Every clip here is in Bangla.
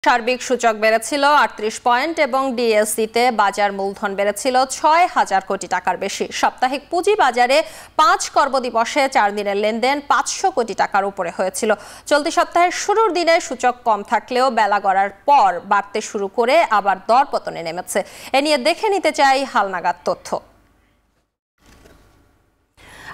সার্বিক সূচক বেড়েছিল ৩৮ পয়েন্ট এবং ডিএসইতে বাজার মূলধন বেড়েছিল ৬,০০০ কোটি টাকার বেশি। সাপ্তাহিক পুঁজি বাজারে ৫ কর্মদিবসে ৪ দিনের লেনদেন ৫০০ কোটি টাকার উপরে হয়েছিল। চলতি সপ্তাহের শুরুর দিনে সূচক কম থাকলেও বেলা গড়ার পর বাড়তে শুরু করে আবার দরপতনে নেমেছে। এ নিয়ে দেখে নিতে চাই হালনাগাদ তথ্য।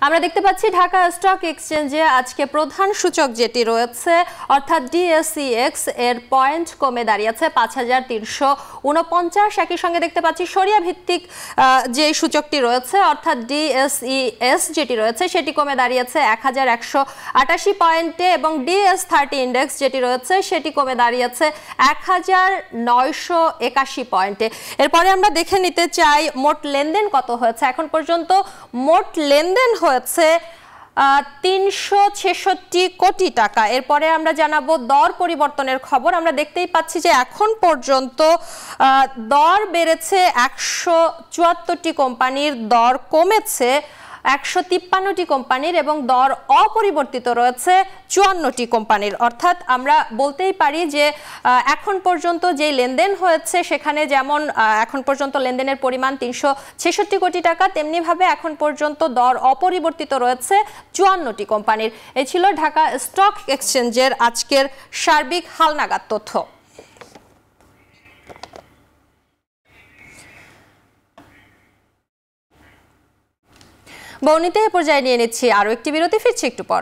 আমরা দেখতে পাচ্ছি ঢাকা স্টক এক্সচেঞ্জে আজকে প্রধান সূচক যেটি রয়েছে অর্থাৎ ডিএসইএক্স এর পয়েন্ট কমে দাঁড়িয়েছে ৫,৩৪৯। একই সঙ্গে দেখতে পাচ্ছি সরিয়া ভিত্তিক যে সূচকটি রয়েছে অর্থাৎ ডিএসইএস যেটি রয়েছে সেটি কমে দাঁড়িয়েছে ১,১৮৮ পয়েন্টে এবং ডিএস30 ইন্ডেক্স যেটি রয়েছে সেটি কমে দাঁড়িয়েছে ১,৯৮১ পয়েন্টে। এরপরে আমরা দেখে নিতে চাই মোট লেনদেন কত হয়েছে। এখন পর্যন্ত মোট লেনদেন হয়েছে ৩৬৬ কোটি টাকা। এরপরে আমরা জানাবো দর পরিবর্তনের খবর। আমরা দেখতেই পাচ্ছি যে এখন পর্যন্ত দর বেড়েছে ১৭৪টি কোম্পানির, দর কমেছে ১৫৩টি কোম্পানির এবং দর অপরিবর্তিত রয়েছে ৫৪টি কোম্পানির। অর্থাৎ আমরা বলতেই পারি যে এখন পর্যন্ত যে লেনদেন হয়েছে সেখানে যেমন এখন পর্যন্ত লেনদেনের পরিমাণ ৩৬৬ কোটি টাকা, তেমনিভাবে এখন পর্যন্ত দর অপরিবর্তিত রয়েছে ৫৪টি কোম্পানির। এই ছিল ঢাকা স্টক এক্সচেঞ্জের আজকের সার্বিক হালনাগাদ তথ্য। বর্ণিতে এ পর্যায়ে নিয়ে নিচ্ছি আরও একটি বিরতি, ফিরছি একটু পর।